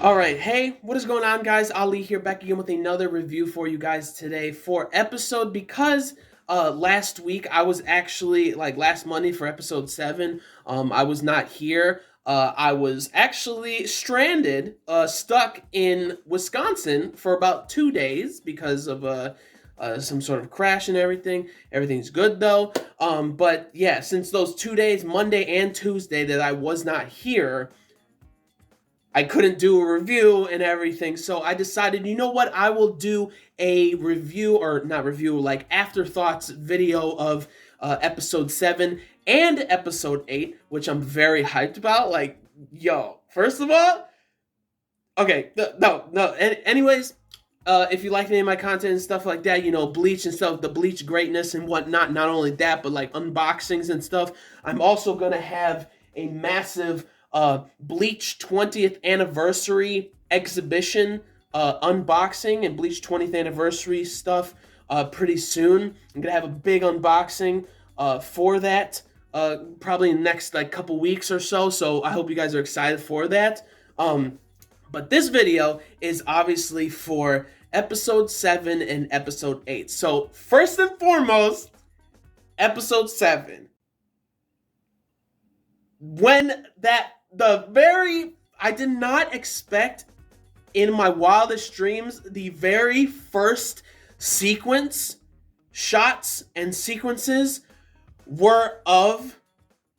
All right, hey, what is going on, guys? Ali here, back again with another review for you guys today for episode because last week I was actually like last Monday for episode 7. I was not here. I was actually stranded, stuck in Wisconsin for about 2 days because of some sort of crash and everything. Everything's good though. But yeah, since those 2 days, Monday and Tuesday, that I was not here, I couldn't do a review and everything, so I decided, you know what, I will do a review, or not review, like afterthoughts video of episode 7 and episode 8, which I'm very hyped about. Like, yo, first of all, okay, no. Anyways, if you like any of my content and stuff like that, Bleach and stuff, the Bleach greatness and whatnot, not only that, but like unboxings and stuff, I'm also gonna have a massive Bleach 20th anniversary exhibition unboxing and Bleach 20th anniversary stuff pretty soon. I'm gonna have a big unboxing for that probably in the next like couple weeks or so. So I hope you guys are excited for that. But this video is obviously for episode 7 and episode 8. So first and foremost, episode 7. When that I did not expect in my wildest dreams the very first shots and sequences were of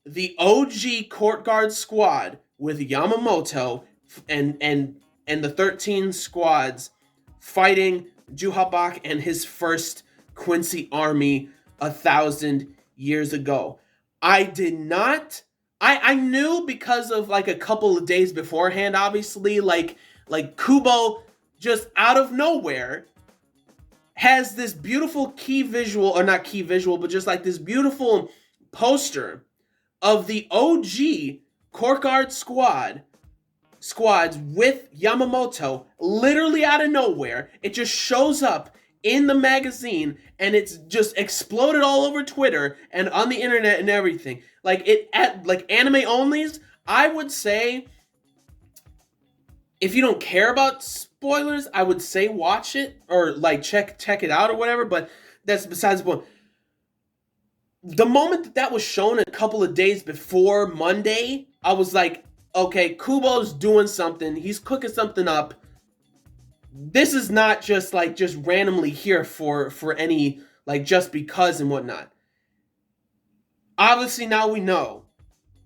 the OG court guard squad with Yamamoto and the 13 squads fighting Juhabak and his first Quincy army 1,000 years ago. I knew because of like a couple of days beforehand, obviously, like Kubo just out of nowhere has this beautiful key visual, or not key visual, but just like this beautiful poster of the OG court guard squads with Yamamoto literally out of nowhere. It just shows up in the magazine and it's just exploded all over Twitter and on the internet and everything. Like anime onlys, I would say, if you don't care about spoilers, I would say watch it or like check it out or whatever, but that's besides the point. The moment that was shown a couple of days before Monday, I was like, okay, Kubo's doing something. He's cooking something up. This is not just randomly here for any like just because and whatnot. Obviously now we know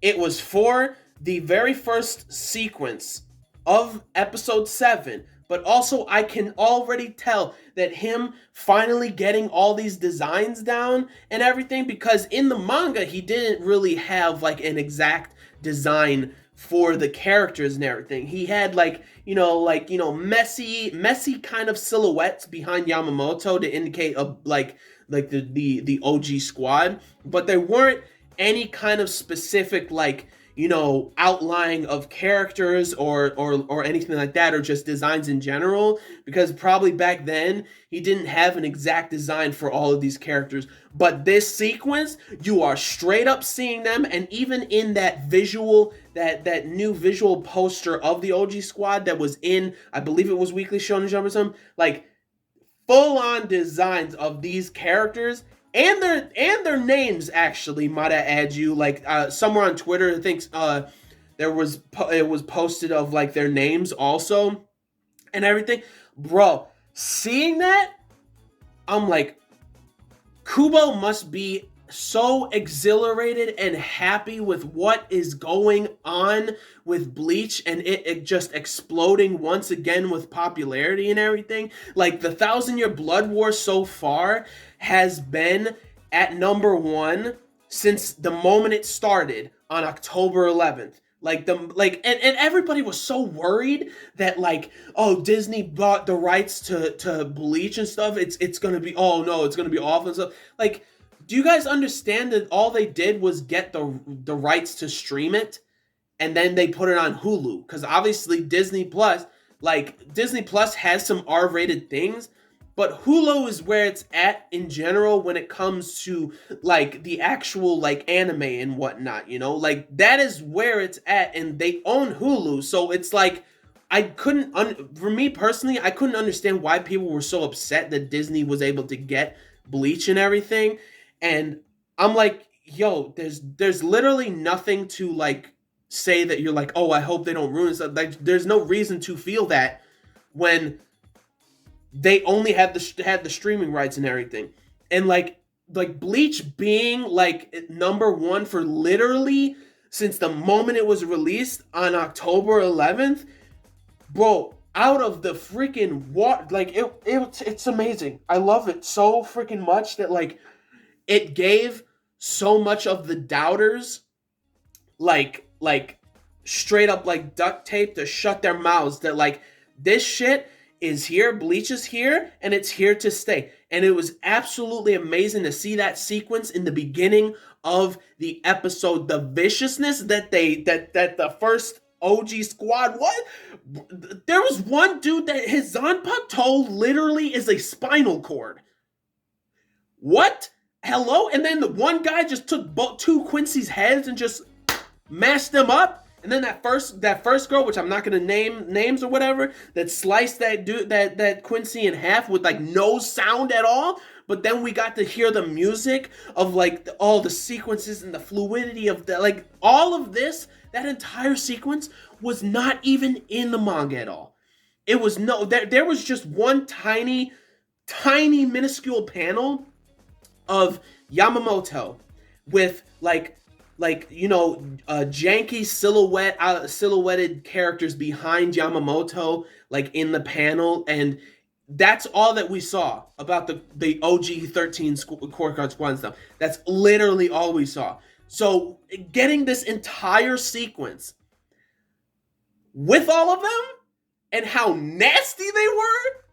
it was for the very first sequence of episode 7, but also I can already tell that him finally getting all these designs down and everything, because in the manga he didn't really have like an exact design for the characters and everything. He had messy kind of silhouettes behind Yamamoto to indicate the OG squad, but there weren't any kind of specific outline of characters or anything like that, or just designs in general, because probably back then he didn't have an exact design for all of these characters. But this sequence, you are straight up seeing them, and even in that visual, that new visual poster of the OG squad that was in, I believe it was Weekly Shonen Jump or something, like full on designs of these characters and their names, actually, might I add you, somewhere on Twitter I think it was posted of like their names also and everything. Bro, seeing that, I'm like, Kubo must be so exhilarated and happy with what is going on with Bleach, and it just exploding once again with popularity and everything. Like, the 1,000-Year Blood War so far has been at #1 since the moment it started on October 11th. And everybody was so worried that Disney bought the rights to Bleach and stuff. It's gonna be, oh no, it's gonna be awful and stuff. Like, do you guys understand that all they did was get the rights to stream it, and then they put it on Hulu? Because obviously Disney Plus has some R-rated things, but Hulu is where it's at in general when it comes to the actual anime and whatnot. That is where it's at, and they own Hulu, so it's like, I couldn't for me personally, I couldn't understand why people were so upset that Disney was able to get Bleach and everything. And I'm like, yo, there's literally nothing to like say that you're like, oh, I hope they don't ruin stuff. Like, there's no reason to feel that when they only had the streaming rights and everything. And like Bleach being like number one for literally since the moment it was released on October 11th, bro, out of the freaking what, like it's amazing. I love it so freaking much that like it gave so much of the doubters like straight up like duct tape to shut their mouths that like this shit is here, Bleach is here, and it's here to stay. And it was absolutely amazing to see that sequence in the beginning of the episode, the viciousness that that the first OG squad, what? There was one dude that his Zanpakuto literally is a spinal cord. What? Hello? And then the one guy just took two Quincy's heads and just mashed them up. And then that first girl, which I'm not gonna name names or whatever, that sliced that dude that Quincy in half with like no sound at all. But then we got to hear the music of like all the sequences and the fluidity of the like all of this. That entire sequence was not even in the manga at all. It was no there was just one tiny minuscule panel of Yamamoto with you know janky silhouetted characters behind Yamamoto like in the panel, and that's all that we saw about the OG 13 core card squad and stuff. That's literally all we saw. So getting this entire sequence with all of them and how nasty they were,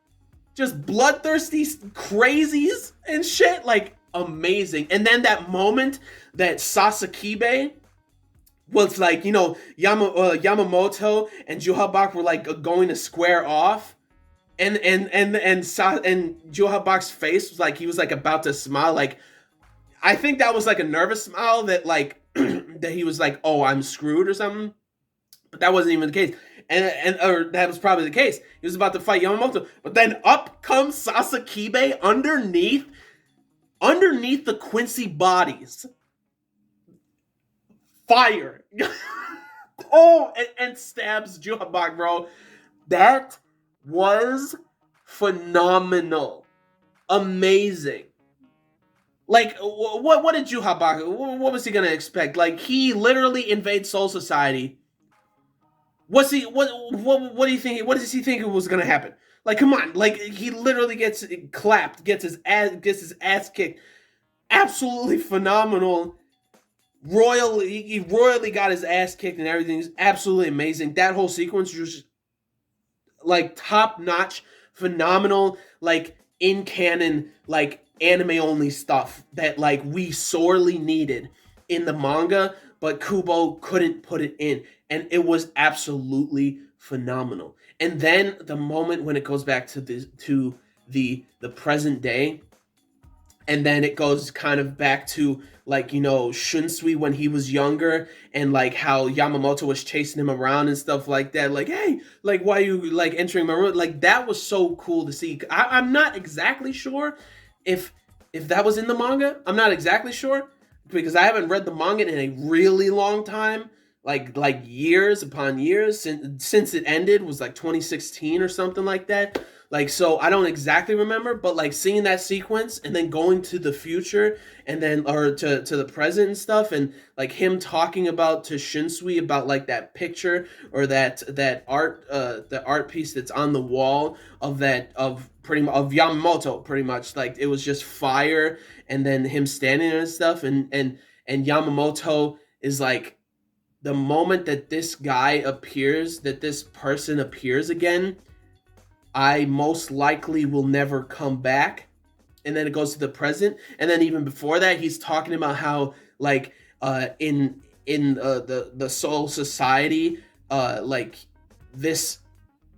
just bloodthirsty crazies and shit, like amazing. And then that moment that Sasakibe was like, you know, Yamamoto and Juhabak were like going to square off, and Juhabak's face was like he was like about to smile. Like I think that was like a nervous smile that like that he was like, oh, I'm screwed or something. But that wasn't even the case. Or that was probably the case. He was about to fight Yamamoto, but then up comes Sasakibe underneath the Quincy bodies. Fire. Oh, and stabs Juhabak, bro. That was phenomenal. Amazing. Like, what did Juhabak, what was he gonna expect? Like, he literally invades Soul Society. What do you think? What does he think was gonna happen? Like, come on! Like, he literally gets clapped, gets his ass kicked. Absolutely phenomenal. He royally got his ass kicked and everything's absolutely amazing. That whole sequence was just like top notch, phenomenal. Like in canon, like anime only stuff that like we sorely needed in the manga, but Kubo couldn't put it in, and it was absolutely phenomenal. And then the moment when it goes back to the present day, and then it goes kind of back to like, you know, Shunsui when he was younger, and like how Yamamoto was chasing him around and stuff like that, like, hey, like, why are you like entering my room? Like, that was so cool to see. I'm not exactly sure if that was in the manga. I'm not exactly sure because I haven't read the manga in a really long time, like years upon years since it ended was like 2016 or something like that. Like, so I don't exactly remember, but like seeing that sequence and then going to the future and then or to the present and stuff, and like him talking about to Shinsui about like that picture or that art the art piece that's on the wall of that of Yamamoto, pretty much like it was just fire, and then him standing there and stuff, and Yamamoto is like, the moment that this guy appears, that this person appears again, I most likely will never come back. And then it goes to the present, and then even before that, he's talking about how like in the Soul Society, like this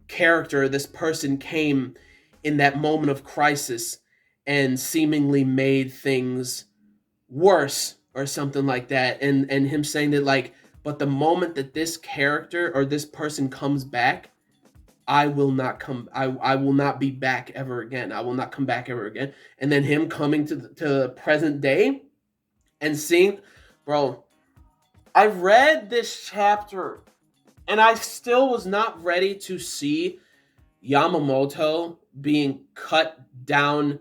character, this person came in that moment of crisis and seemingly made things worse or something like that, and him saying that like, but the moment that this character or this person comes back, I will not come. I will not be back ever again. I will not come back ever again. And then him coming to present day and seeing, bro. I read this chapter and I still was not ready to see Yamamoto being cut down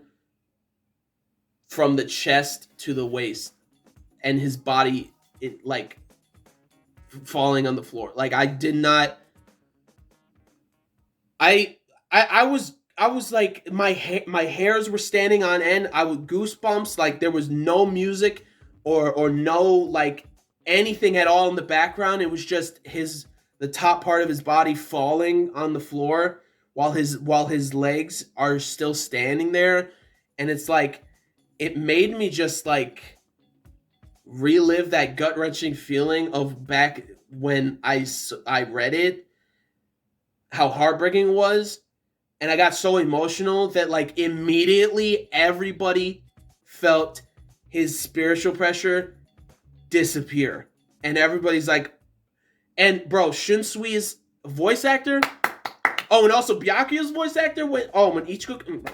from the chest to the waist and his body it like falling on the floor. Like I did not I was like my hairs were standing on end. I was goosebumps. Like there was no music or no like anything at all in the background. It was just the top part of his body falling on the floor while his legs are still standing there, and it's like it made me just like relive that gut wrenching feeling of back when I read it, how heartbreaking it was, and I got so emotional that like immediately everybody felt his spiritual pressure disappear, and everybody's like, and bro, Shunsui's voice actor, oh, and also Byakuya's voice actor when Ichiko,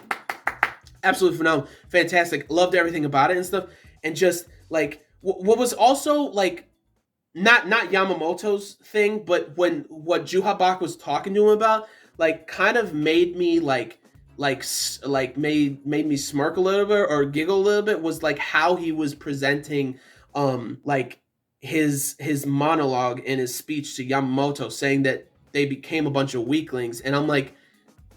absolutely phenomenal, fantastic, loved everything about it and stuff, and just like what was also like not Yamamoto's thing, but when what Juhabak was talking to him about, like kind of made me made me smirk a little bit or giggle a little bit, was like how he was presenting like his monologue in his speech to Yamamoto, saying that they became a bunch of weaklings, and I'm like,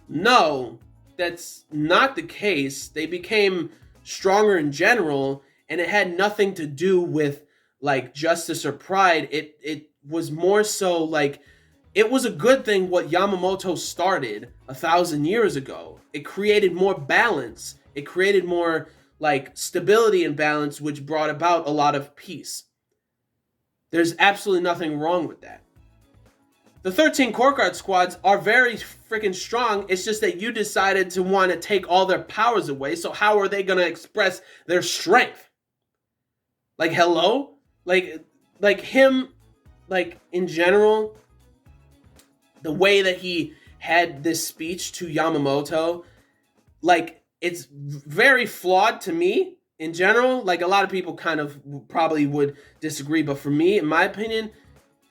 no, that's not the case. They became stronger in general, and it had nothing to do with like justice or pride. It was more so like it was a good thing what Yamamoto started 1,000 years ago. It created more balance. It created more like stability and balance, which brought about a lot of peace. There's absolutely nothing wrong with that. The 13 Core Guard squads are very freaking strong. It's just that you decided to want to take all their powers away. So how are they going to express their strength? Like, hello? Like him, like in general, the way that he had this speech to Yamamoto, like it's very flawed to me in general. Like a lot of people kind of probably would disagree, but for me, in my opinion,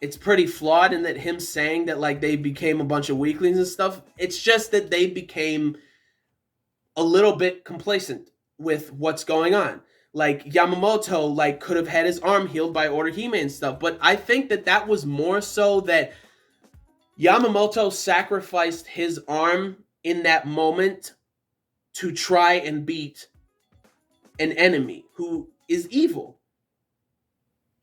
it's pretty flawed in that him saying that like they became a bunch of weaklings and stuff. It's just that they became a little bit complacent with what's going on. Like Yamamoto like could have had his arm healed by Orihime and stuff, but I think that was more so that Yamamoto sacrificed his arm in that moment to try and beat an enemy who is evil.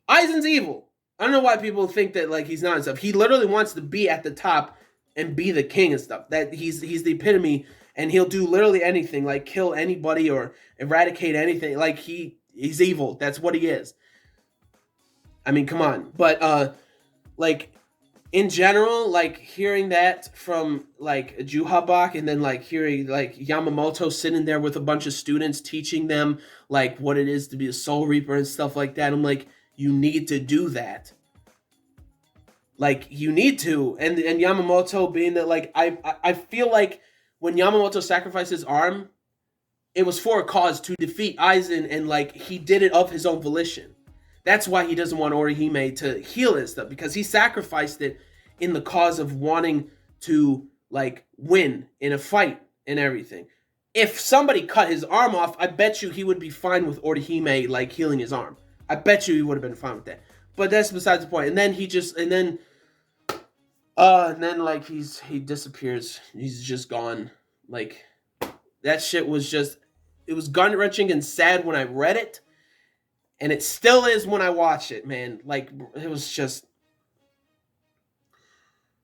Aizen's evil. I don't know why people think that like he's not and stuff. He literally wants to be at the top and be the king and stuff. That he's the epitome, and he'll do literally anything, like kill anybody or eradicate anything. Like he's evil. That's what he is. I mean, come on. But like in general, like hearing that from like Juhabak, and then like hearing like Yamamoto sitting there with a bunch of students teaching them like what it is to be a Soul Reaper and stuff like that, I'm like, you need to do that. Like you need to, and Yamamoto being that like I feel like when Yamamoto sacrificed his arm, it was for a cause to defeat Aizen, and like he did it of his own volition. That's why he doesn't want Orihime to heal his stuff, because he sacrificed it in the cause of wanting to like win in a fight and everything. If somebody cut his arm off, I bet you he would be fine with Orihime like healing his arm. I bet you he would have been fine with that. But that's besides the point. And then like he disappears. He's just gone. Like that shit was just, it was gut-wrenching and sad when I read it, and it still is when I watch it, man. Like it was just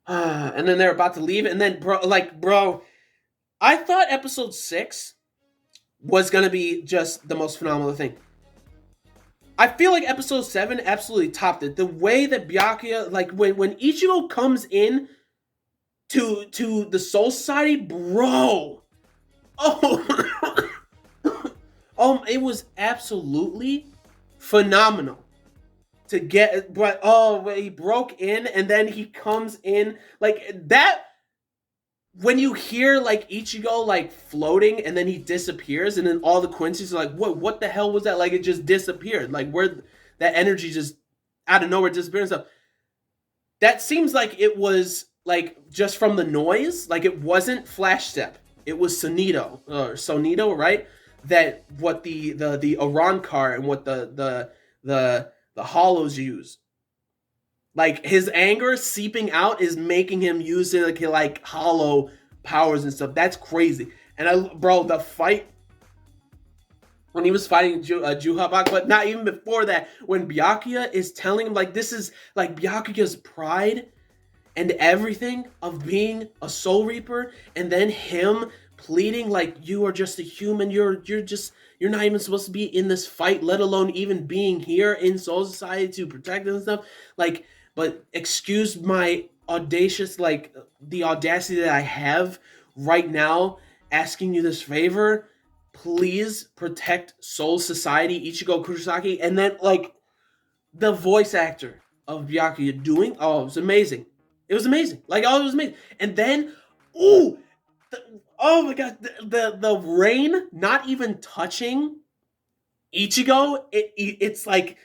and then they're about to leave, and then bro, I thought episode 6 was gonna be just the most phenomenal thing. I feel like episode 7 absolutely topped it. The way that Byakuya, like when Ichigo comes in to the Soul Society, bro. Oh, it was absolutely phenomenal to get. But he broke in, and then he comes in like that. when you hear like Ichigo like floating and then he disappears and then all the Quincy's are like, what the hell was that? Like it just disappeared. Like where that energy just out of nowhere disappeared and stuff. That seems like it was like just from the noise. Like it wasn't Flash Step. It was Sonito, right? That what the Arankar and what the Hollows use. Like his anger seeping out is making him use it like hollow powers and stuff. That's crazy. And bro, the fight when he was fighting Juhabak, but not even before that, when Byakuya is telling him like this is like Byakuya's pride and everything of being a Soul Reaper, and then him pleading like you are just a human, you're not even supposed to be in this fight, let alone even being here in Soul Society to protect them and stuff. Like, but excuse my audacious, like the audacity that I have right now asking you this favor. Please protect Soul Society, Ichigo Kurosaki, and then like the voice actor of Byakuya doing, oh, it was amazing. It was amazing. Like, oh, it was amazing. And then, ooh, oh my god, the rain not even touching Ichigo, it's like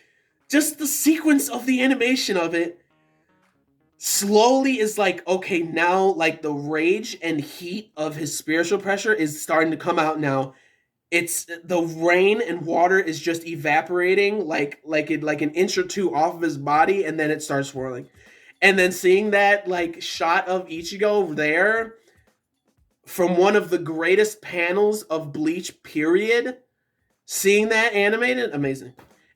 just the sequence of the animation of it slowly is like, okay, now like the rage and heat of his spiritual pressure is starting to come out now. It's the rain and water is just evaporating like an inch or two off of his body, and then it starts swirling. And then seeing that like shot of Ichigo there from one of the greatest panels of Bleach period, seeing that animated, amazing.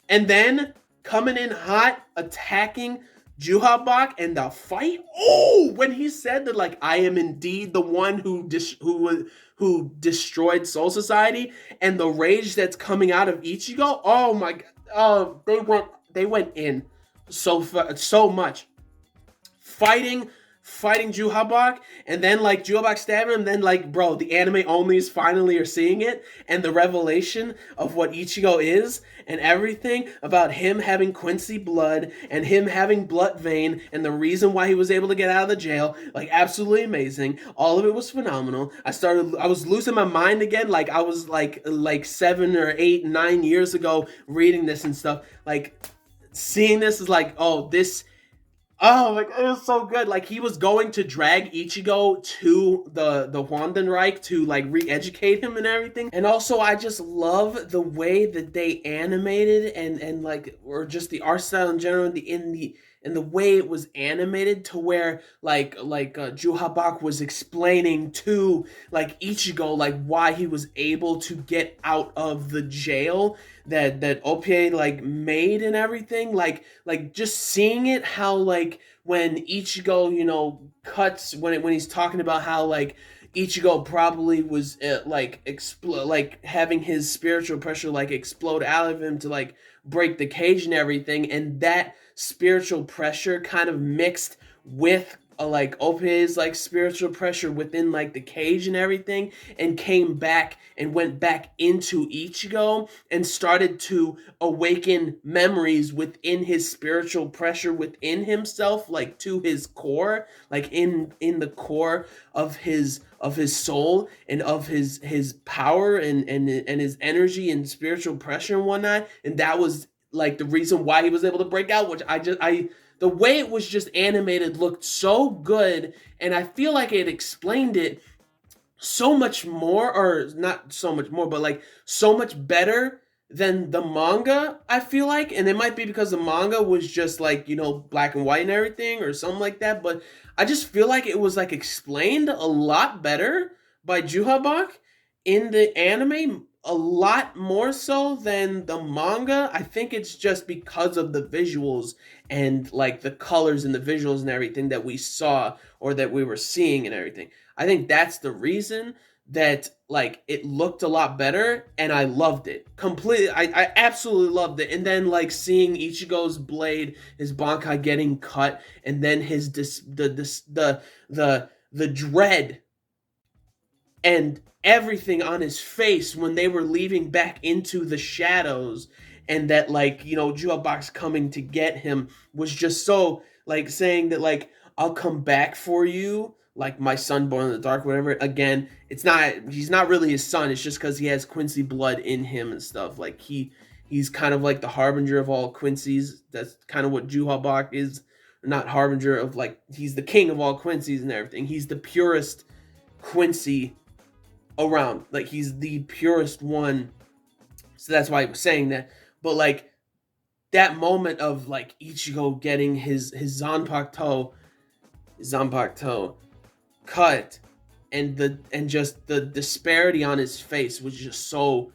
And then coming in hot, attacking Juhabak and the fight. Oh, when he said that, like, I am indeed the one who destroyed Soul Society, and the rage that's coming out of Ichigo. Oh my god! Oh, they went in so much fighting Juhabak, and then like Juhabak stabbing him, then like bro, the anime onlys finally are seeing it, and the revelation of what Ichigo is, and everything about him having Quincy blood, and him having blood vein, and the reason why he was able to get out of the jail, like absolutely amazing. All of it was phenomenal. I was losing my mind again, like I was like 7 or 8, 9 years ago reading this and stuff. Like seeing this is like, oh, this. Oh, like it was so good. Like he was going to drag Ichigo to the Wandenreich to like re-educate him and everything. And also I just love the way that they animated and like or just the art style in general in the way it was animated to where Juhabak was explaining to like Ichigo like why he was able to get out of the jail that Opie like made and everything, like just seeing it how like when Ichigo cuts when he's talking about how like Ichigo probably was like explode like having his spiritual pressure like explode out of him to like break the cage and everything, and that spiritual pressure kind of mixed with like Opie's like spiritual pressure within like the cage and everything, and came back and went back into Ichigo and started to awaken memories within his spiritual pressure within himself, like to his core, like in the core of his soul and of his power and his energy and spiritual pressure and whatnot. And that was like the reason why he was able to break out, which I the way it was just animated looked so good, and I feel like it explained it so much more, or not so much more, but like so much better than the manga, I feel like. And it might be because the manga was just like, black and white and everything or something like that, but I just feel like it was like explained a lot better by Juhabak in the anime, a lot more so than the manga. I think it's just because of the visuals and like the colors and the visuals and everything that we saw or that we were seeing and everything. I think that's the reason that like it looked a lot better, and I loved it completely. I absolutely loved it. And then like seeing Ichigo's blade, his Bankai getting cut, and then his the dread and everything on his face when they were leaving back into the shadows, and that like Juhabak's coming to get him was just so like saying that like I'll come back for you like my son born in the dark, whatever. Again, he's not really his son. It's just because he has Quincy blood in him and stuff. Like he's kind of like the harbinger of all Quincy's. That's kind of what Juhabak is. Not harbinger of, like, he's the king of all Quincy's and everything. He's the purest Quincy around. Like, he's the purest one. So that's why I was saying that. But like that moment of like Ichigo getting his Zanpakuto cut, and just the disparity on his face was just so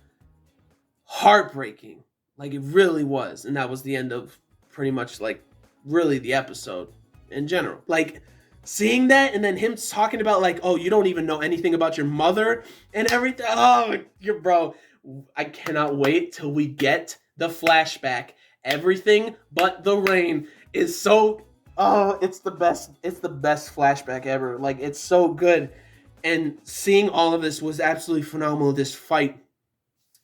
heartbreaking. Like, it really was. And that was the end of pretty much like really the episode in general. Like, seeing that, and then him talking about like, oh, you don't even know anything about your mother and everything. Oh, bro, I cannot wait till we get the flashback. Everything but the rain is so, oh, it's the best flashback ever. Like, it's so good. And seeing all of this was absolutely phenomenal. This fight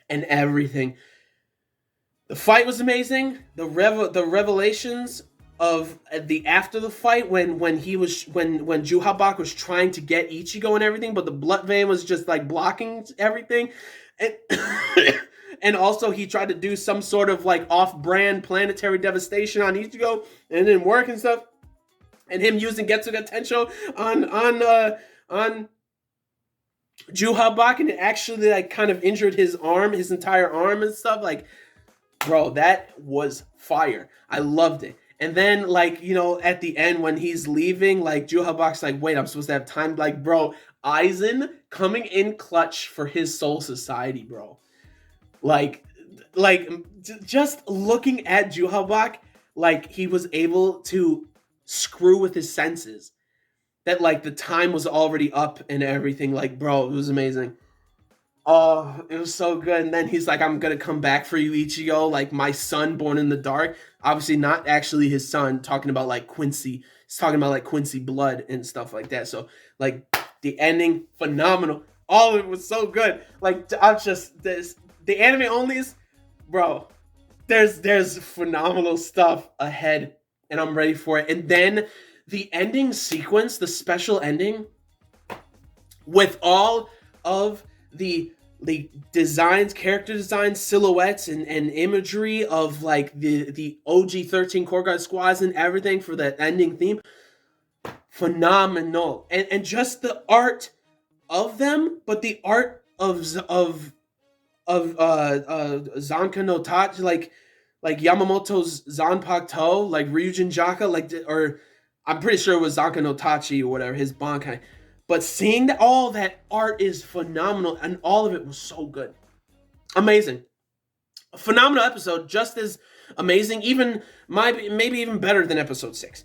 and everything. The fight was amazing. The revelations of the after the fight, when Juhabak was trying to get Ichigo and everything, but the blood vein was just like blocking everything, and and also he tried to do some sort of like off-brand planetary devastation on Ichigo, and it didn't work and stuff, and him using Getsuga Tensho on Juhabak, and it actually like kind of injured his entire arm and stuff. Like, bro, that was fire. I loved it. And then, like, you know, at the end when he's leaving, like, Juhabak's like, wait, I'm supposed to have time. Like, bro, Aizen coming in clutch for his Soul Society, bro. Like, just looking at Juhabak, like, he was able to screw with his senses. That, like, the time was already up and everything. Like, bro, it was amazing. Oh, it was so good. And then he's like, I'm going to come back for you, Ichigo. Like, my son born in the dark. Obviously not actually his son, talking about like Quincy. He's talking about like Quincy blood and stuff like that. So like the ending, phenomenal. All of it was so good. Like, I'm just, the anime onlys, bro, there's phenomenal stuff ahead, and I'm ready for it. And then the ending sequence, the special ending with all of the designs, character designs, silhouettes, and imagery of like the OG 13 core guard squads and everything for that ending theme, phenomenal. And just the art of them, but the art of Zanka no Tachi, like Yamamoto's Zanpakuto, like Ryujin Jaka, like, or I'm pretty sure it was Zanka no Tachi or whatever, his Bankai. But seeing that all that art is phenomenal, and all of it was so good. Amazing. A phenomenal episode, just as amazing, even maybe even better than episode 6.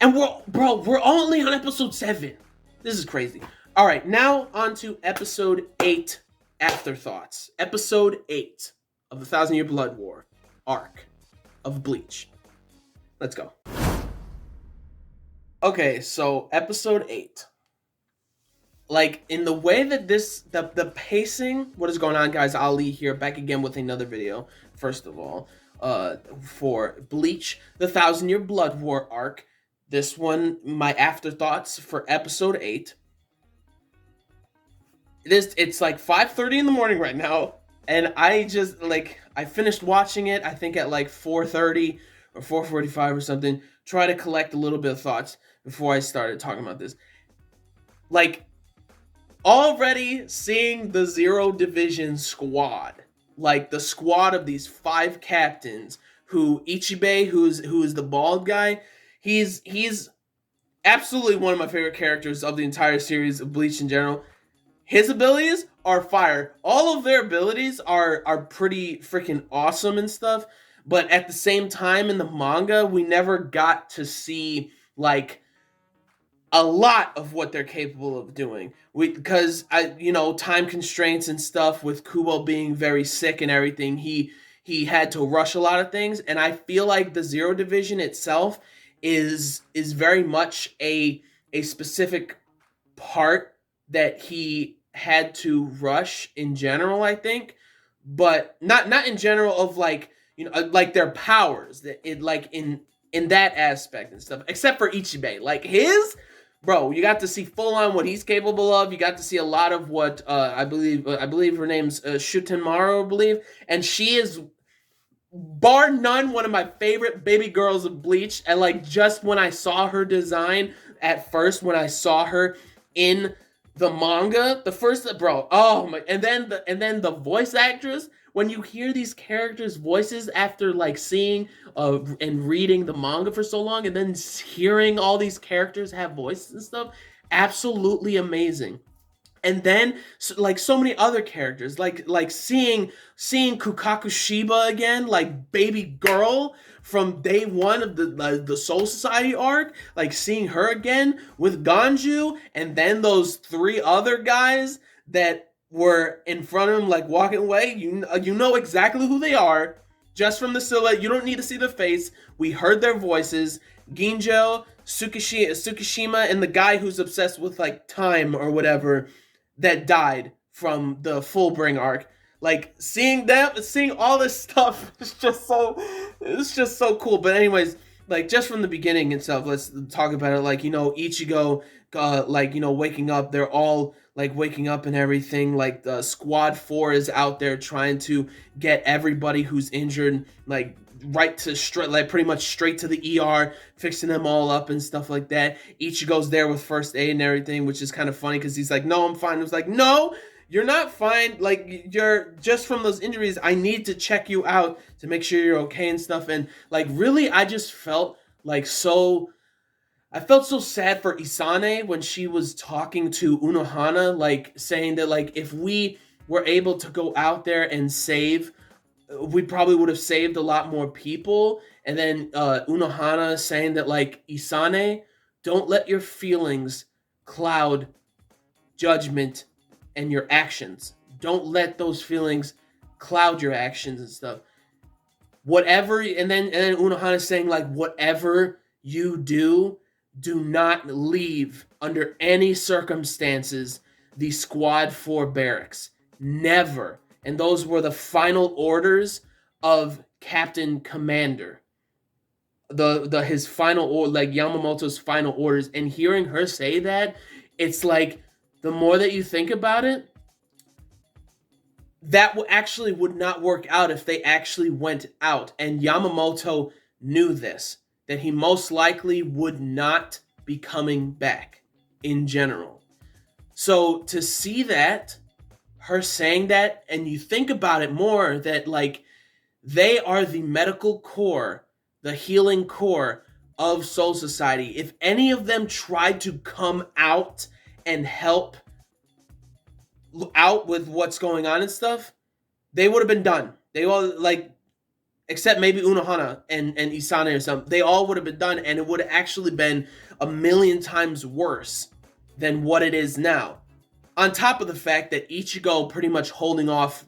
And we're only on episode 7. This is crazy. All right, now on to episode 8, Afterthoughts. Episode 8 of the 1,000-Year Blood War arc of Bleach. Let's go. Okay, so episode 8. Like, in the way that the pacing, what is going on, guys? Ali here, back again with another video. First of all, for Bleach, the 1,000-Year Blood War arc. This one, my afterthoughts for episode 8. It's like 5:30 in the morning right now, and I just, like, I finished watching it, I think at like 4:30 or 4:45 or something. Try to collect a little bit of thoughts before I started talking about this. Like, already seeing the Zero Division squad, like the squad of these 5 captains, who Ichibe, who is the bald guy, he's absolutely one of my favorite characters of the entire series of Bleach in general. His abilities are fire. All of their abilities are pretty freaking awesome and stuff, but at the same time in the manga, we never got to see like a lot of what they're capable of doing. Because time constraints and stuff, with Kubo being very sick and everything, he had to rush a lot of things, and I feel like the Zero Division itself is very much a specific part that he had to rush in general, I think, but not in general of like, like their powers, that it like in that aspect and stuff, except for Ichibe. Like his, bro, you got to see full on what he's capable of. You got to see a lot of what I believe her name's Shutenmaru, I believe, and she is bar none one of my favorite baby girls of Bleach. And like just when I saw her design at first, when I saw her in the manga, the first bro, oh my, and then the voice actress. When you hear these characters' voices after like seeing and reading the manga for so long, and then hearing all these characters have voices and stuff, absolutely amazing. And then like so many other characters, like seeing Kukaku Shiba again, like baby girl from day one of the Soul Society arc, like seeing her again with Ganju, and then those three other guys that were in front of him, like walking away. You know exactly who they are just from the silhouette. You don't need to see their face. We heard their voices. Ginjo, Tsukishima, and the guy who's obsessed with like time or whatever that died from the Fullbring arc. Like seeing them, seeing all this stuff it's just so cool. But anyways, like just from the beginning itself, let's talk about it. Like Ichigo, like waking up. They're all like waking up and everything. Like the Squad 4 is out there trying to get everybody who's injured, like right to straight, like pretty much straight to the ER, fixing them all up and stuff like that. Ichigo's there with first aid and everything, which is kind of funny because he's like, "No, I'm fine." It was like, "No, you're not fine. Like you're just from those injuries. I need to check you out to make sure you're okay and stuff." And like really, I just felt like so. I felt so sad for Isane when she was talking to Unohana, like saying that like if we were able to go out there and save, we probably would have saved a lot more people. And then Unohana saying that like Isane, don't let your feelings cloud judgment and your actions. Don't let those feelings cloud your actions and stuff. Whatever, and then Unohana saying like whatever you do not leave under any circumstances the Squad 4 barracks. Never. And those were the final orders of Captain Commander. His final or like Yamamoto's final orders. And hearing her say that, it's like the more that you think about it, that actually would not work out if they actually went out. And Yamamoto knew this, that he most likely would not be coming back in general. So to see that, her saying that, and you think about it more, that like they are the medical core, the healing core of Soul Society. If any of them tried to come out and help out with what's going on and stuff, they would have been done. They all like, except maybe Unohana and Isane or something, they all would have been done, and it would have actually been a million times worse than what it is now. On top of the fact that Ichigo pretty much holding off,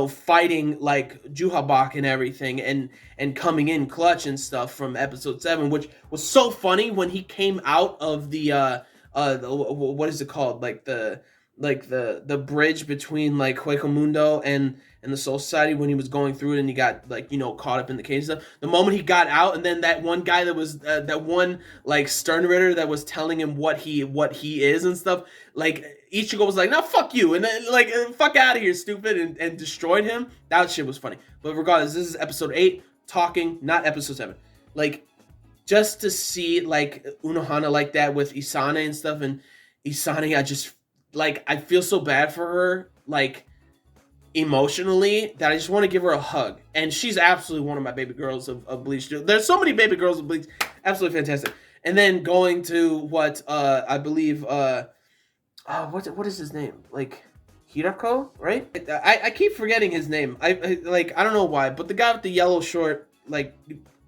fighting like Juhabak and everything, and coming in clutch and stuff from episode 7, which was so funny when he came out of the what is it called, like the bridge between like Hueco Mundo and the Soul Society, when he was going through it and he got like caught up in the cage and stuff. The moment he got out, and then that one guy that was that one like Sternritter that was telling him what he is and stuff, like Ichigo was like, "No, fuck you," and then like, "Fuck out of here, stupid," and destroyed him. That shit was funny. But regardless, this is episode 8 talking, not episode 7. Like, just to see like Unohana like that with Isane and stuff, and Isane, I just like, I feel so bad for her, like emotionally, that I just want to give her a hug. And she's absolutely one of my baby girls of Bleach. There's so many baby girls of Bleach, absolutely fantastic. And then going to what I believe what is his name, like Hirako, right? I keep forgetting his name. I don't know why, but the guy with the yellow short like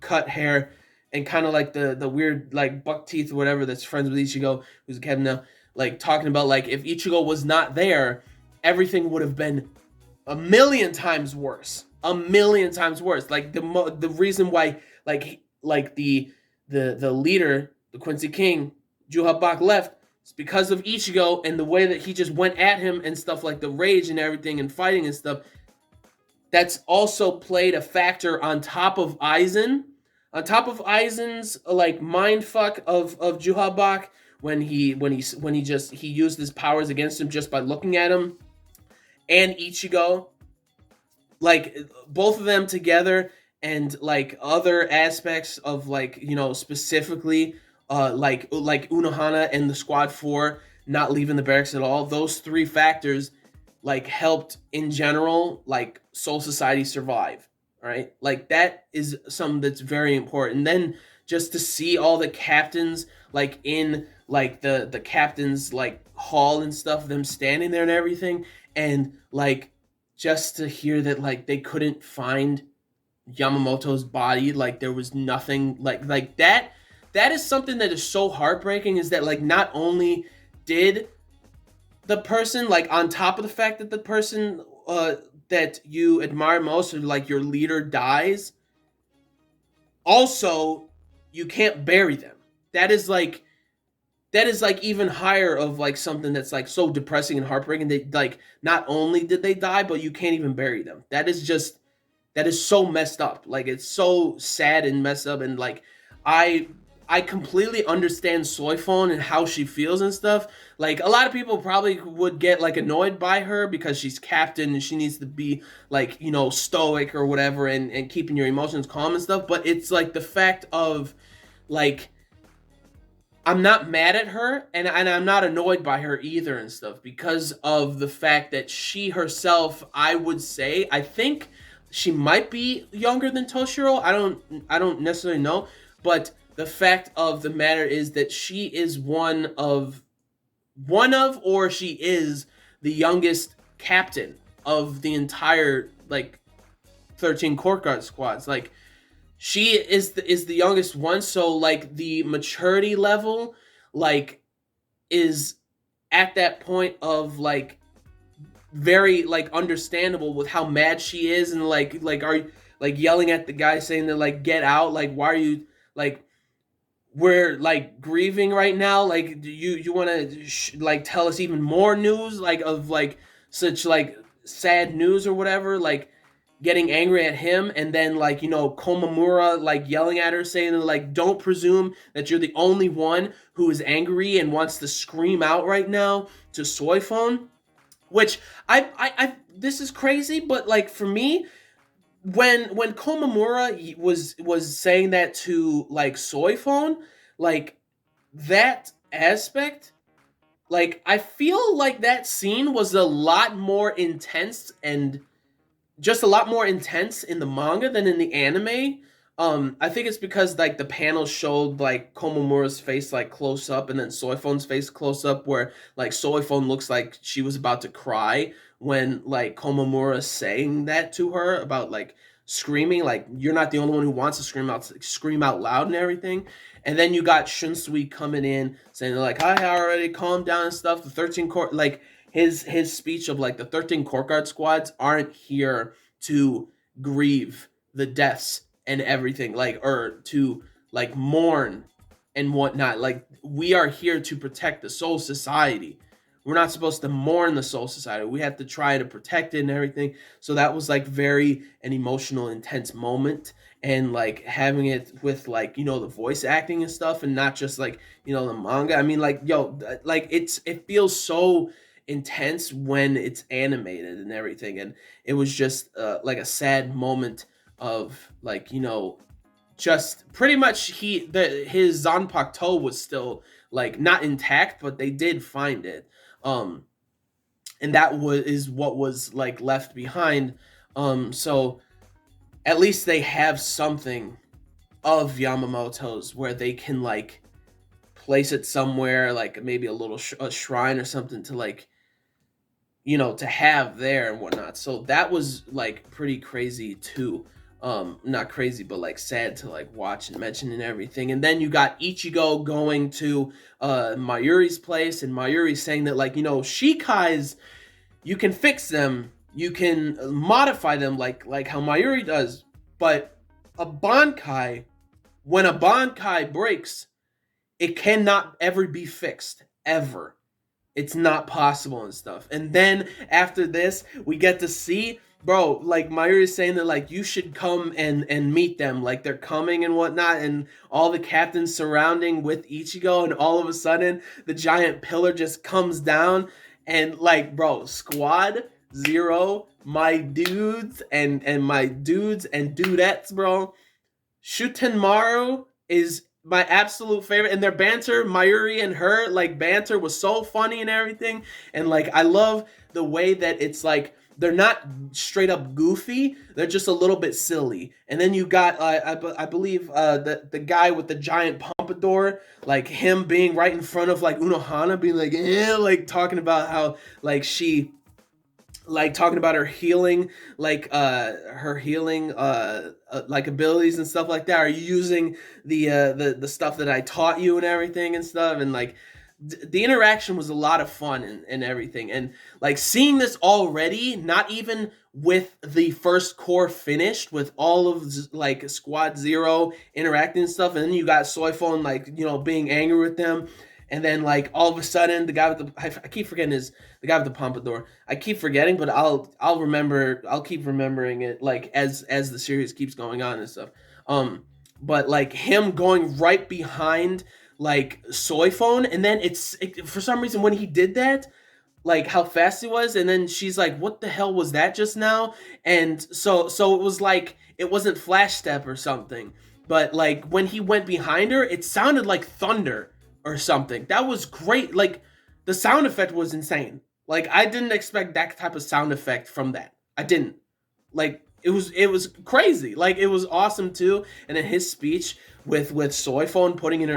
cut hair and kind of like the weird like buck teeth or whatever, that's friends with Ichigo, who's a captain now, like talking about like if Ichigo was not there, everything would have been a million times worse. A million times worse. Like the reason why like the leader, the Quincy King, Juhabak, left, is because of Ichigo and the way that he just went at him and stuff, like the rage and everything and fighting and stuff. That's also played a factor on top of Aizen On top of Aizen's like mind fuck of Juhabak when he used his powers against him just by looking at him, and Ichigo, like both of them together, and like other aspects of like specifically like Unohana and the Squad 4 not leaving the barracks at all. Those three factors like helped in general like Soul Society survive. Right, like that is something that's very important. And then just to see all the captains like in like the captains like hall and stuff, them standing there and everything, and like just to hear that like they couldn't find Yamamoto's body, like there was nothing like that. That is something that is so heartbreaking, is that like not only did the person, like on top of the fact that the person that you admire most, or like your leader, dies, also you can't bury them. That is like even higher of like something that's like so depressing and heartbreaking, that like not only did they die, but you can't even bury them. That is so messed up. Like it's so sad and messed up. And like I I completely understand Soifon and how she feels and stuff. Like a lot of people probably would get like annoyed by her because she's captain and she needs to be like, stoic or whatever, and keeping your emotions calm and stuff. But it's like the fact of like I'm not mad at her, and I'm not annoyed by her either and stuff, because of the fact that she herself, I would say, I think she might be younger than Toshiro. I don't necessarily know, but the fact of the matter is that she is one of or she is the youngest captain of the entire like 13 court guard squads. Like she is the youngest one, so like the maturity level like is at that point of like very like understandable with how mad she is, and like are like yelling at the guy saying that like get out, like why are you like we're like grieving right now, like do you want to like tell us even more news like of like such like sad news or whatever, like getting angry at him. And then like Komamura like yelling at her saying like don't presume that you're the only one who is angry and wants to scream out right now to Soifon, which I this is crazy, but like for me, when Komamura was saying that to like Soifon, like that aspect, like I feel like that scene was a lot more intense, and just a lot more intense in the manga than in the anime. I think it's because like the panel showed like Komamura's face like close up, and then Soifon's face close up, where like Soifon looks like she was about to cry when like Komamura's saying that to her about like screaming, like you're not the only one who wants to scream out loud and everything. And then you got Shunsui coming in saying like, "Hi, already calm down and stuff." The 13 court like his speech of like the 13 court guard squads aren't here to grieve the deaths and everything, like, or to like mourn and whatnot. Like we are here to protect the Soul Society. We're not supposed to mourn the Soul Society. We have to try to protect it and everything. So that was like very an emotional, intense moment. And like having it with like, the voice acting and stuff, and not just like, the manga. I mean, like, like it feels so intense when it's animated and everything. And it was just like a sad moment of like, just pretty much his Zanpakuto was still like not intact, but they did find it. Um, and that is what was like left behind. So at least they have something of Yamamoto's where they can like place it somewhere, like maybe a little a shrine or something to like to have there and whatnot. So that was like pretty crazy too. Not crazy, but like sad to like watch and mention and everything. And then you got Ichigo going to Mayuri's place, and Mayuri saying that like Shikai's, you can fix them, you can modify them like how Mayuri does, but a Bankai, when a Bankai breaks, it cannot ever be fixed ever. It's not possible and stuff. And then after this, we get to see bro, like Mayuri is saying that like you should come and meet them, like they're coming and whatnot, and all the captains surrounding with Ichigo, and all of a sudden the giant pillar just comes down, and like, bro, Squad Zero, my dudes and my dudes and dudettes, bro. Shutenmaru is my absolute favorite, and their banter, Mayuri and her like banter was so funny and everything, and like I love the way that it's like they're not straight up goofy, they're just a little bit silly. And then you got I believe the guy with the giant pompadour, like him being right in front of like Unohana, being like, yeah, like talking about how like she like talking about her healing, like her healing like abilities and stuff like that. Are you using the stuff that I taught you and everything and stuff, and like the interaction was a lot of fun and everything. And like seeing this already, not even with the first core finished, with all of like Squad Zero interacting and stuff, and then you got Soifon like, you know, being angry with them, and then like all of a sudden the guy with the, I keep forgetting his, the guy with the pompadour, I keep forgetting, but I'll remember, I'll keep remembering it like as the series keeps going on and stuff. But like him going right behind like Soifon, and then for some reason when he did that, like how fast he was, and then she's like, what the hell was that just now? And so it was like it wasn't flash step or something, but like when he went behind her, it sounded like thunder or something. That was great. Like the sound effect was insane. Like I didn't expect that type of sound effect from that. I didn't. Like it was crazy. Like it was awesome too. And then his speech with Soifon putting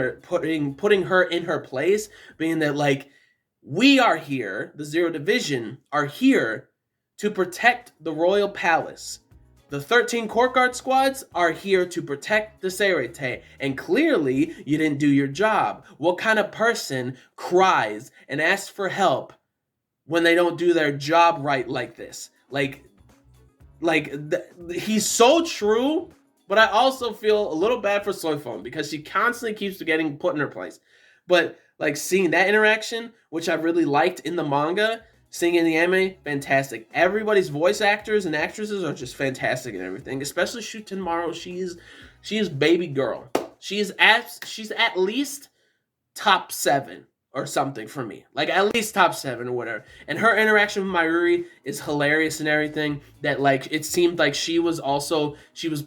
her in her place, being that like, we are here, the Zero Division are here to protect the Royal Palace. The 13 Court Guard squads are here to protect the Serete, and clearly you didn't do your job. What kind of person cries and asks for help when they don't do their job right like this? He's so true, but I also feel a little bad for Soifon because she constantly keeps getting put in her place. But like seeing that interaction, which I really liked in the manga, seeing in the anime, fantastic. Everybody's voice actors and actresses are just fantastic and everything. Especially Shutenmaru, she is baby girl. She's at least top 7 or something for me. Like at least top 7 or whatever. And her interaction with Mayuri is hilarious and everything. That like it seemed like she was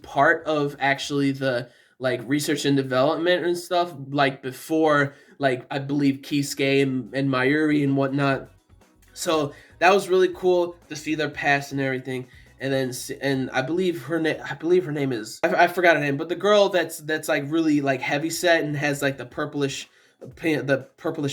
part of actually the like research and development and stuff, like before, like I believe Kisuke and Mayuri and whatnot. So that was really cool to see their past and everything. And then I believe her name is, I forgot her name, but the girl that's like really like heavy set and has like the purplish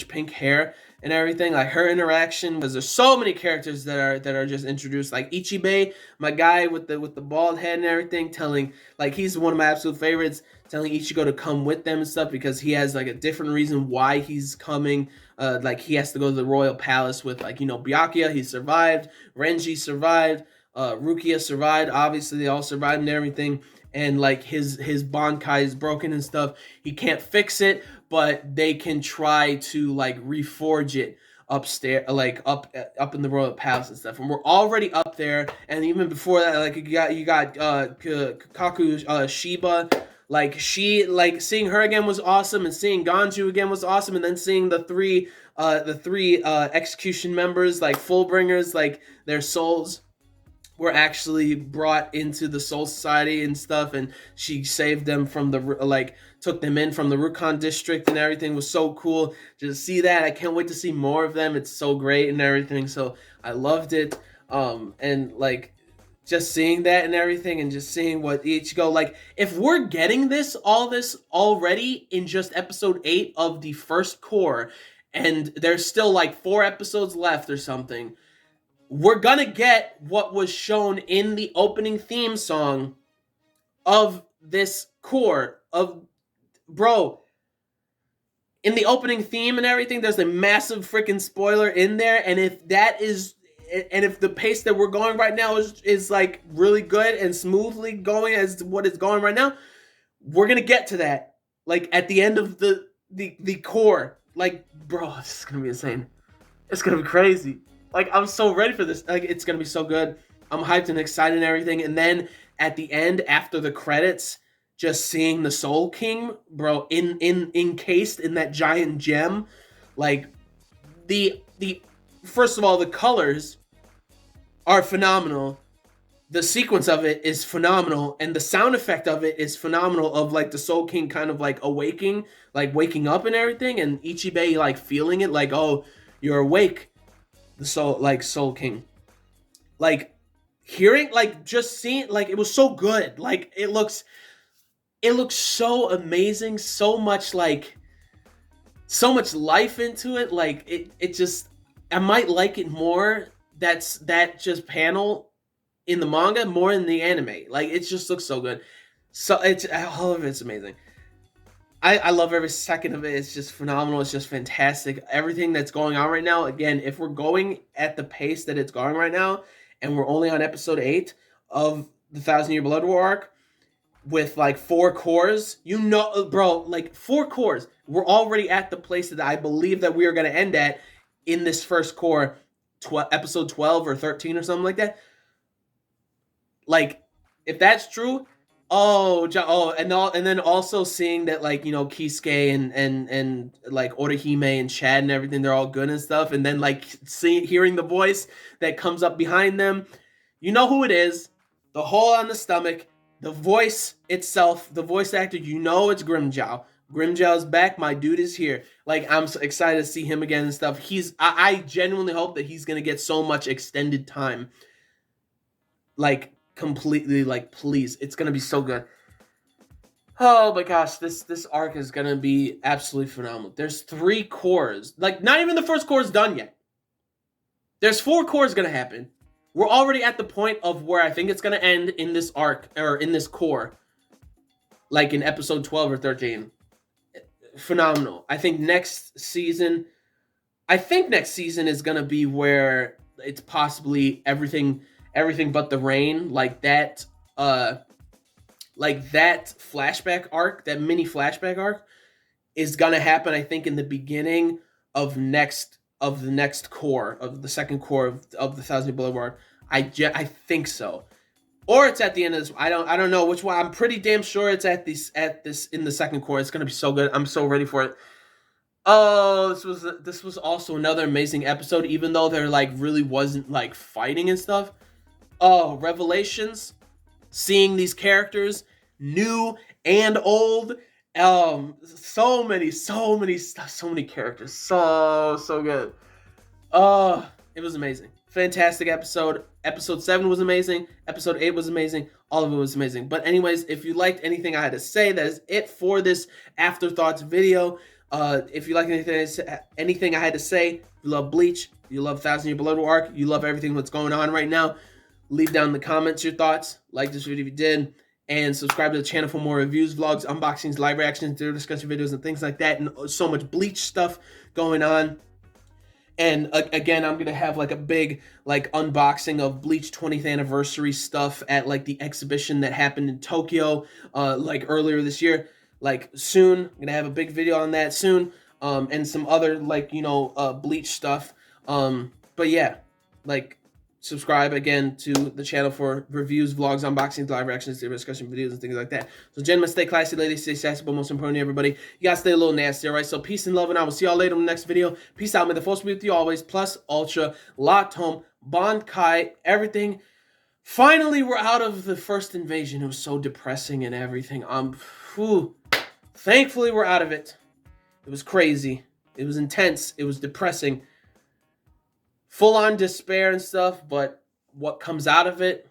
pink hair and everything, like her interaction, because there's so many characters that are just introduced, like Ichibe, my guy with the bald head and everything, telling, like, he's one of my absolute favorites, telling Ichigo to come with them and stuff because he has like a different reason why he's coming. Like he has to go to the royal palace with, like, you know, Byakuya, he survived, Renji survived, Rukia survived, obviously they all survived and everything, and like his Bankai is broken and stuff, he can't fix it, but they can try to like reforge it upstairs, like up in the royal palace and stuff. And we're already up there, and even before that, like you got Kaku Shiba. Like she, like seeing her again was awesome, and seeing Ganju again was awesome, and then seeing the three execution members, like Fullbringers, like their souls were actually brought into the Soul Society and stuff, and she saved them from the, like, took them in from the Rukon district, and everything was so cool to see that. I can't wait to see more of them. It's so great and everything, so I loved it. And like just seeing that and everything, and just seeing what Ichigo, like, if we're getting all this already in just episode 8 of the first core, and there's still like 4 episodes left or something, we're gonna get what was shown in the opening theme song of this core of, bro, in the opening theme and everything, there's a massive freaking spoiler in there. And if that is, and if the pace that we're going right now is like really good and smoothly going as what it's going right now, we're gonna get to that like at the end of the core. Like, bro, this is gonna be insane. It's gonna be crazy. Like, I'm so ready for this. Like, it's gonna be so good. I'm hyped and excited and everything. And then at the end, after the credits, just seeing the Soul King, bro, encased in that giant gem, like the first of all, the colors are phenomenal. The sequence of it is phenomenal, and the sound effect of it is phenomenal, of like the Soul King kind of like awaking, like waking up and everything, and Ichibei like feeling it, like, oh, you're awake, the Soul King. Like hearing, like just seeing, like it was so good. Like it looks so amazing, so much life into it. Like it just, I might like it more, that just panel in the manga more in the anime. Like it just looks so good. So it's, all of it's amazing. I love every second of it. It's just phenomenal. It's just fantastic. Everything that's going on right now. Again, if we're going at the pace that it's going right now, and we're only on episode 8 of the 1,000-Year Blood War arc, with like 4 cores, you know, bro, like 4 cores. We're already at the place that I believe that we are going to end at in this first core, episode 12 or 13 or something like that. Like, if that's true, and then also seeing that, like, you know, Kisuke and like Orihime and Chad and everything, they're all good and stuff, and then like hearing the voice that comes up behind them, you know who it is, the hole on the stomach, the voice itself, the voice actor, you know it's Grimmjow. Grimmjow's back, my dude is here. Like, I'm so excited to see him again and stuff. I genuinely hope that he's gonna get so much extended time. Like, completely, like, please, it's gonna be so good. Oh my gosh, this arc is gonna be absolutely phenomenal. There's 3 cores, like, not even the first core is done yet. There's 4 cores gonna happen. We're already at the point of where I think it's gonna end in this arc, or in this core, like in episode 12 or 13. Phenomenal. I think next season is gonna be where it's possibly everything but the rain, like that flashback arc, that mini flashback arc, is gonna happen, I think, in the beginning of the next core, of the second core of the 1,000 Blood War. I think so, or it's at the end of this. I don't know which one. I'm pretty damn sure it's at this in the second core. It's gonna be so good. I'm so ready for it. Oh, this was also another amazing episode, even though there like really wasn't like fighting and stuff. Oh, revelations, seeing these characters, new and old. So many characters. So good. Oh, it was amazing. Fantastic episode. Episode 7 was amazing. Episode 8 was amazing. All of it was amazing. But anyways, if you liked anything I had to say, that is it for this Afterthoughts video. If you like anything I had to say, you love Bleach, you love 1,000-Year Blood War arc, you love everything that's going on right now, leave down in the comments your thoughts. Like this video if you did, and subscribe to the channel for more reviews, vlogs, unboxings, live reactions, theory discussion videos, and things like that, and so much Bleach stuff going on. And again, I'm gonna have like a big like unboxing of Bleach 20th anniversary stuff at like the exhibition that happened in Tokyo like earlier this year. Like soon, I'm gonna have a big video on that soon, and some other like, you know, Bleach stuff. But yeah, like, subscribe again to the channel for reviews, vlogs, unboxings, live reactions, discussion videos, and things like that. So gentlemen, stay classy, ladies, stay sassy, but most importantly, everybody, you gotta stay a little nasty, all right? So peace and love, and I will see y'all later in the next video. Peace out. May the force be with you always. Plus, ultra, locked home, Bankai, everything. Finally, we're out of the first invasion. It was so depressing and everything. Thankfully, we're out of it. It was crazy. It was intense. It was depressing. Full-on despair and stuff, but what comes out of it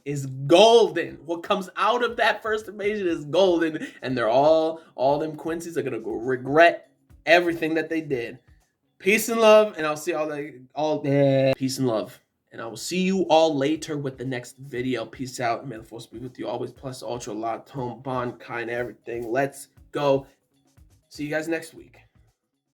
is golden. What comes out of that first invasion is golden, and they're all them Quincy's are gonna go regret everything that they did. Peace and love, and I'll see peace and love, and I will see you all later with the next video. Peace out, and may the force be with you always. Plus, ultra, locked home, bond, kind, everything. Let's go. See you guys next week.